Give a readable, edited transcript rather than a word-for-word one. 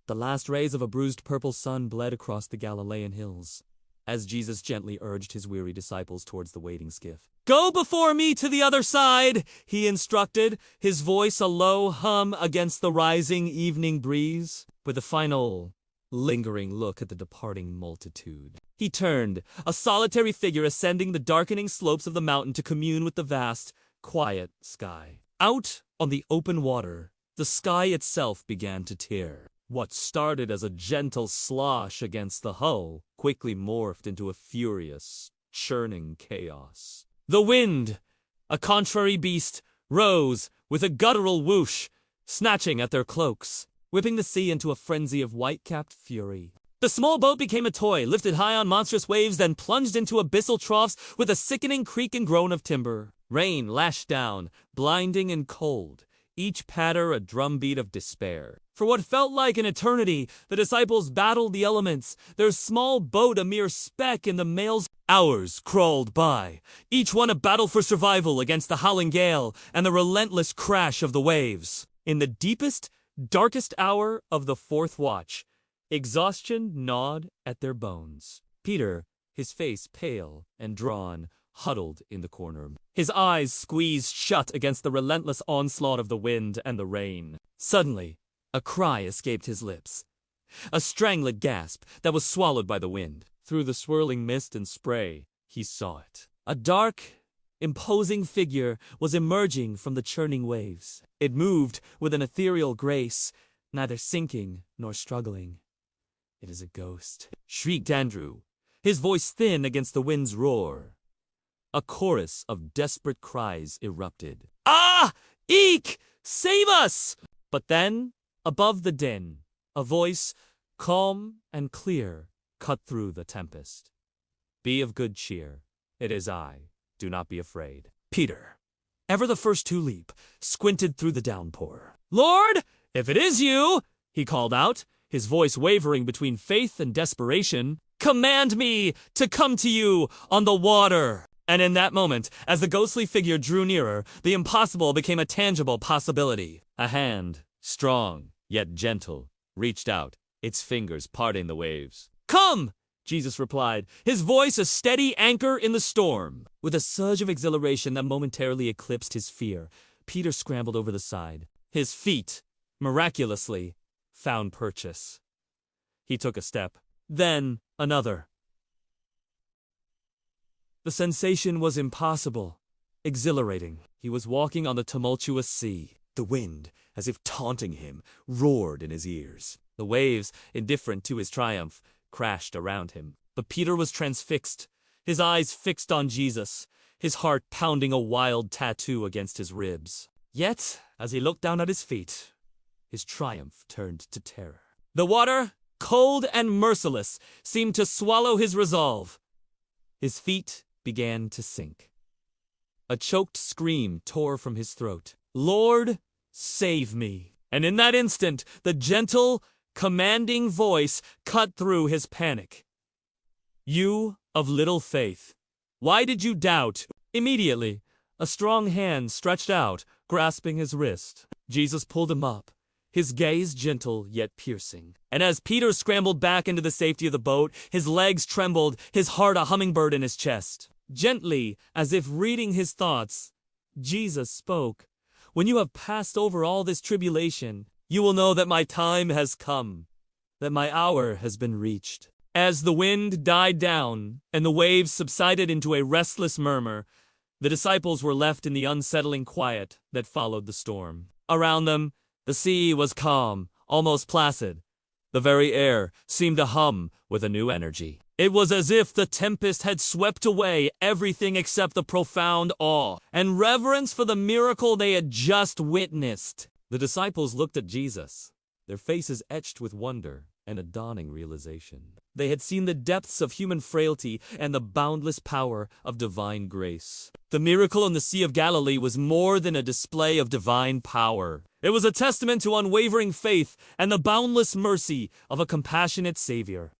The last rays of a bruised purple sun bled across the Galilean hills, as Jesus gently urged his weary disciples towards the waiting skiff. "Go before me to the other side," he instructed, his voice a low hum against the rising evening breeze. With a final, lingering look at the departing multitude, he turned, a solitary figure ascending the darkening slopes of the mountain to commune with the vast, quiet sky. Out on the open water, the sky itself began to tear. What started as a gentle slosh against the hull quickly morphed into a furious, churning chaos. The wind, a contrary beast, rose with a guttural whoosh, snatching at their cloaks, whipping the sea into a frenzy of white-capped fury. The small boat became a toy, lifted high on monstrous waves, then plunged into abyssal troughs with a sickening creak and groan of timber. Rain lashed down, blinding and cold, each patter a drumbeat of despair. For what felt like an eternity, the disciples battled the elements, their small boat a mere speck in the mael's. Hours crawled by, each one a battle for survival against the howling gale and the relentless crash of the waves. In the deepest, darkest hour of the fourth watch, exhaustion gnawed at their bones. Peter, his face pale and drawn, huddled in the corner, his eyes squeezed shut against the relentless onslaught of the wind and the rain. Suddenly, a cry escaped his lips, a strangled gasp that was swallowed by the wind. Through the swirling mist and spray, he saw it. A dark, imposing figure was emerging from the churning waves. It moved with an ethereal grace, neither sinking nor struggling. "It is a ghost," shrieked Andrew, his voice thin against the wind's roar. A chorus of desperate cries erupted. "Ah! Eek! Save us!" But then, above the din, a voice, calm and clear, cut through the tempest. "Be of good cheer. It is I. Do not be afraid." Peter, ever the first to leap, squinted through the downpour. "Lord, if it is you," he called out, his voice wavering between faith and desperation, "command me to come to you on the water." And in that moment, as the ghostly figure drew nearer, the impossible became a tangible possibility. A hand, strong yet gentle, reached out, its fingers parting the waves. "Come!" Jesus replied, his voice a steady anchor in the storm. With a surge of exhilaration that momentarily eclipsed his fear, Peter scrambled over the side. His feet, miraculously, found purchase. He took a step, then another. The sensation was impossible, exhilarating. He was walking on the tumultuous sea. The wind, as if taunting him, roared in his ears. The waves, indifferent to his triumph, crashed around him. But Peter was transfixed, his eyes fixed on Jesus, his heart pounding a wild tattoo against his ribs. Yet, as he looked down at his feet, his triumph turned to terror. The water, cold and merciless, seemed to swallow his resolve. His feet began to sink. A choked scream tore from his throat. "Lord, save me." And in that instant, the gentle, commanding voice cut through his panic. "You of little faith, why did you doubt?" Immediately, a strong hand stretched out, grasping his wrist. Jesus pulled him up, his gaze gentle yet piercing. And as Peter scrambled back into the safety of the boat, his legs trembled, his heart a hummingbird in his chest. Gently, as if reading his thoughts, Jesus spoke. "When you have passed over all this tribulation, you will know that my time has come, that my hour has been reached." As the wind died down and the waves subsided into a restless murmur, the disciples were left in the unsettling quiet that followed the storm. Around them, the sea was calm, almost placid. The very air seemed to hum with a new energy. It was as if the tempest had swept away everything except the profound awe and reverence for the miracle they had just witnessed. The disciples looked at Jesus, their faces etched with wonder and a dawning realization. They had seen the depths of human frailty and the boundless power of divine grace. The miracle in the Sea of Galilee was more than a display of divine power. It was a testament to unwavering faith and the boundless mercy of a compassionate Savior.